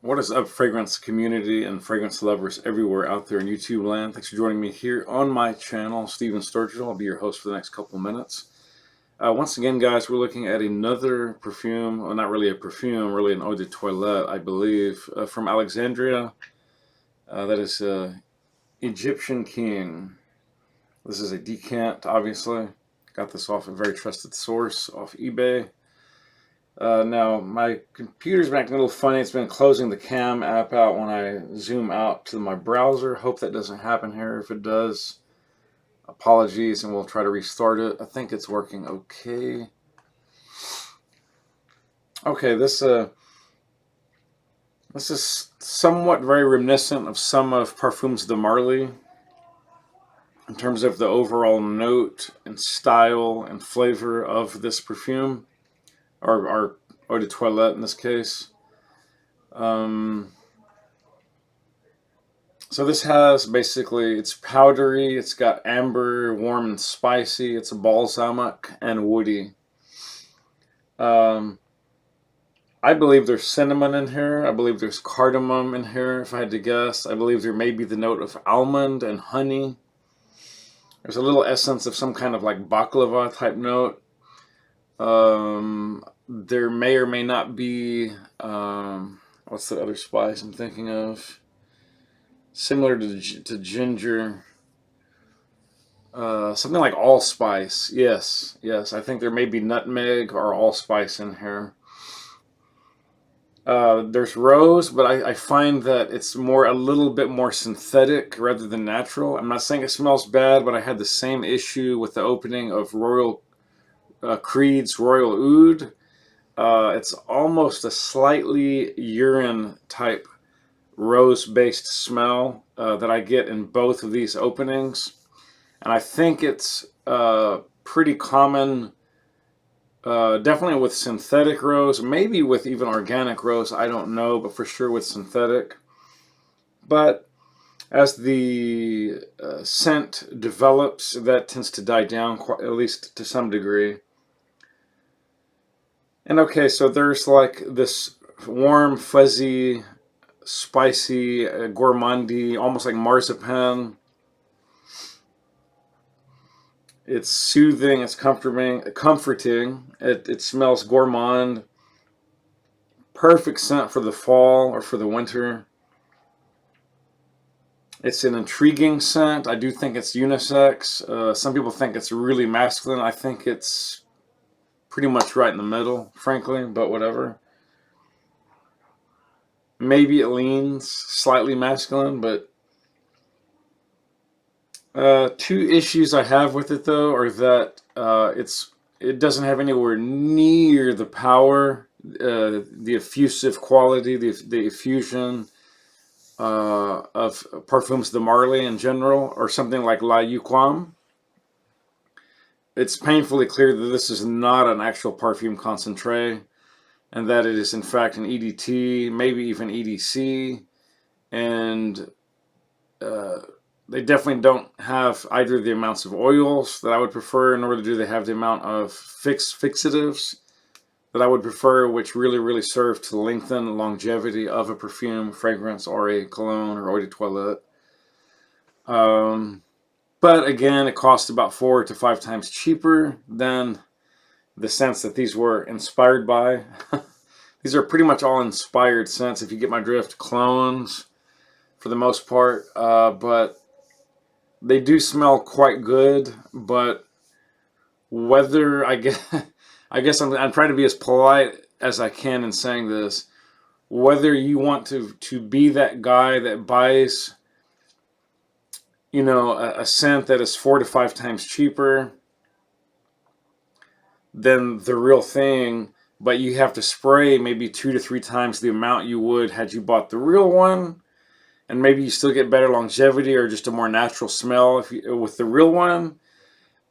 What is up, fragrance community and fragrance lovers everywhere out there in YouTube land? Thanks for joining me here on my channel, Steven Sturgill. I'll be your host for the next couple minutes. Once again, guys, we're looking at another perfume. Well, not really a perfume, really an eau de toilette, I believe, from Alexandria. That is Egyptian King. This is a decant, obviously. Got this off a very trusted source off eBay. Now, my computer's been acting a little funny. It's been closing the cam app out when I zoom out to my browser. Hope that doesn't happen here. If it does, apologies, and we'll try to restart it. I think it's working okay. Okay, this is somewhat very reminiscent of some of Parfums de Marly in terms of the overall note and style and flavor of this perfume, or eau de toilette in this case. So this has basically, it's powdery, it's got amber, warm and spicy, it's balsamic and woody. Um, I believe there's cinnamon in here. I believe there's cardamom in here, if I had to guess. I believe there may be the note of almond and honey. There's a little essence of some kind of like baklava type note. There may or may not be, what's the other spice I'm thinking of? Similar to ginger. Something like allspice. Yes, yes. I think there may be nutmeg or allspice in here. There's rose, but I find that it's a little bit more synthetic rather than natural. I'm not saying it smells bad, but I had the same issue with the opening of Royal Creed's Royal Oud. It's almost a slightly urine type rose-based smell that I get in both of these openings. And I think it's pretty common, definitely with synthetic rose, maybe with even organic rose, I don't know, but for sure with synthetic. But as the scent develops, that tends to die down, at least to some degree. And okay, so there's like this warm, fuzzy, spicy, gourmandy, almost like marzipan. It's soothing, it's comforting. It smells gourmand. Perfect scent for the fall or for the winter. It's an intriguing scent. I do think it's unisex. Some people think it's really masculine. I think it's pretty much right in the middle, frankly, but whatever. Maybe it leans slightly masculine, but two issues I have with it though are that it doesn't have anywhere near the power, the effusive quality, the effusion of Parfums de Marly in general, or something like La Yuquam. It's painfully clear that this is not an actual perfume concentrate, and that it is in fact an EDT, maybe even EDC, and they definitely don't have either the amounts of oils that I would prefer, nor do they have the amount of fixatives that I would prefer, which really serve to lengthen the longevity of a perfume, fragrance, or a cologne or eau de toilette. But again, it costs about 4 to 5 times cheaper than the scents that these were inspired by. These are pretty much all inspired scents, if you get my drift, clones for the most part, but they do smell quite good. But whether I guess I'm trying to be as polite as I can in saying this. Whether you want to be that guy that buys, a scent that is 4 to 5 times cheaper than the real thing, but you have to spray maybe 2 to 3 times the amount you would had you bought the real one, and maybe you still get better longevity or just a more natural smell with the real one.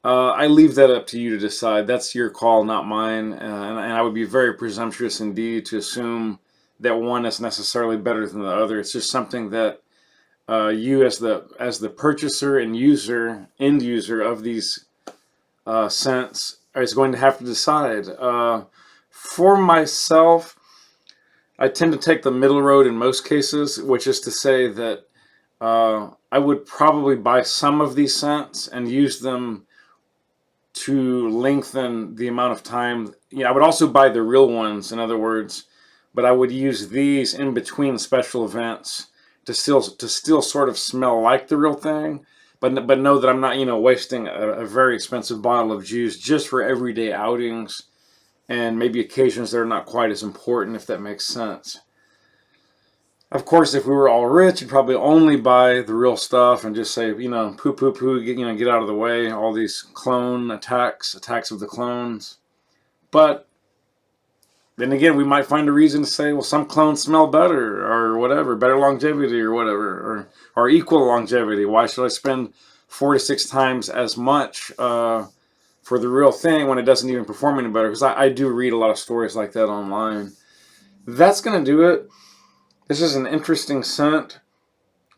I leave that up to you to decide. That's your call, not mine. And I would be very presumptuous indeed to assume that one is necessarily better than the other. It's just something that you, as the purchaser and end user of these scents, is going to have to decide. For myself, I tend to take the middle road in most cases, which is to say that I would probably buy some of these scents and use them to lengthen the amount of time. I would also buy the real ones, in other words, but I would use these in between special events to still sort of smell like the real thing, but know that I'm not wasting a very expensive bottle of juice just for everyday outings and maybe occasions that are not quite as important, if that makes sense. Of course, if we were all rich, you'd probably only buy the real stuff and just say, poo, poo, poo, get out of the way. All these clone attacks of the clones. But then again, we might find a reason to say, well, some clones smell better or whatever, better longevity or whatever, or equal longevity. Why should I spend 4 to 6 times as much for the real thing when it doesn't even perform any better? Because I do read a lot of stories like that online. That's going to do it. This is an interesting scent.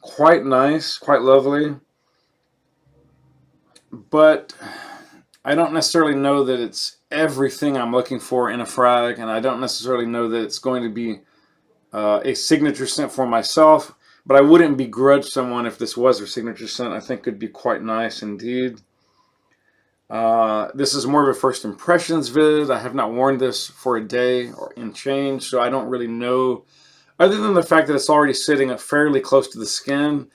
Quite nice, quite lovely. But I don't necessarily know that it's everything I'm looking for in a frag, and I don't necessarily know that it's going to be a signature scent for myself, but I wouldn't begrudge someone if this was their signature scent. I think it'd be quite nice indeed. This is more of a first impressions vid. I have not worn this for a day or in change, so I don't really know. Other than the fact that it's already sitting up fairly close to the skin,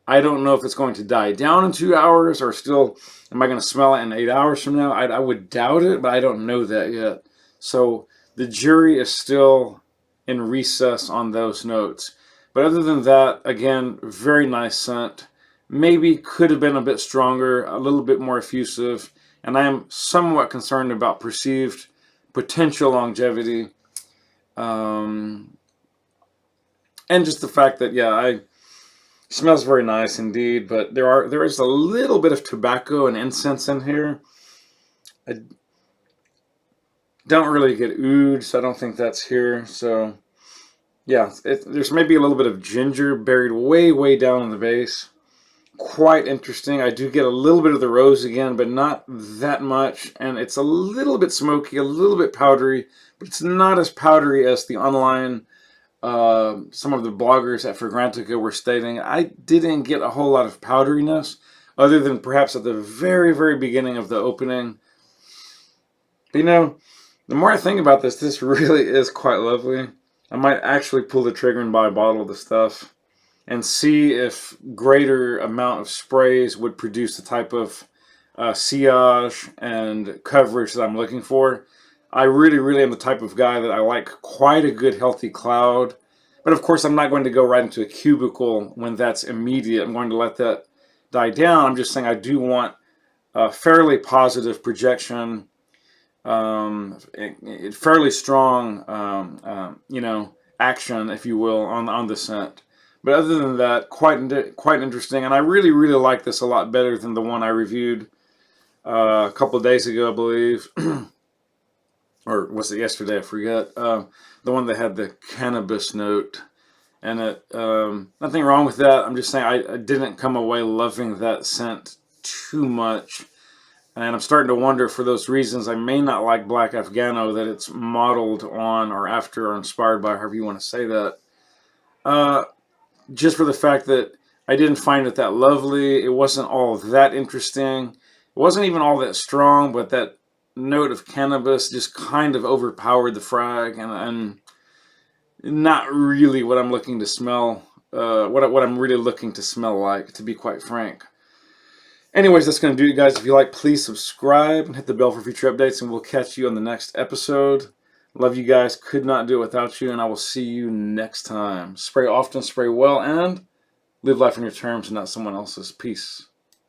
I don't know if it's going to die down in 2 hours or still, am I going to smell it in 8 hours from now? I would doubt it, but I don't know that yet. So the jury is still in recess on those notes. But other than that, again, very nice scent. Maybe could have been a bit stronger, a little bit more effusive. And I am somewhat concerned about perceived potential longevity. And just the fact that, yeah, it smells very nice indeed, but there is a little bit of tobacco and incense in here. I don't really get oud, so I don't think that's here. So, yeah, there's maybe a little bit of ginger buried way, way down in the base. Quite interesting. I do get a little bit of the rose again, but not that much. And it's a little bit smoky, a little bit powdery, but it's not as powdery as the online some of the bloggers at Fragrantica were stating. I didn't get a whole lot of powderiness, other than perhaps at the very, very beginning of the opening. But the more I think about this really is quite lovely. I might actually pull the trigger and buy a bottle of the stuff and see if greater amount of sprays would produce the type of sillage and coverage that I'm looking for. I really, really am the type of guy that I like quite a good healthy cloud. But of course, I'm not going to go right into a cubicle when that's immediate. I'm going to let that die down. I'm just saying I do want a fairly positive projection, fairly strong, action, if you will, on the scent. But other than that, quite interesting. And I really, really like this a lot better than the one I reviewed a couple of days ago, I believe. Or was it yesterday? I forget. The one that had the cannabis note. And nothing wrong with that. I'm just saying I didn't come away loving that scent too much. And I'm starting to wonder, for those reasons, I may not like Black Afghano, that it's modeled on or after or inspired by, however you want to say that. Just for the fact that I didn't find it that lovely. It wasn't all that interesting. It wasn't even all that strong, but that note of cannabis just kind of overpowered the frag, and not really what I'm looking to smell, what I'm really looking to smell like, to be quite frank. Anyways, that's going to do it, guys. If you like, please subscribe and hit the bell for future updates, and we'll catch you on the next episode. Love you guys. Could not do it without you, and I will see you next time. Spray often, spray well, and live life on your terms and not someone else's. Peace.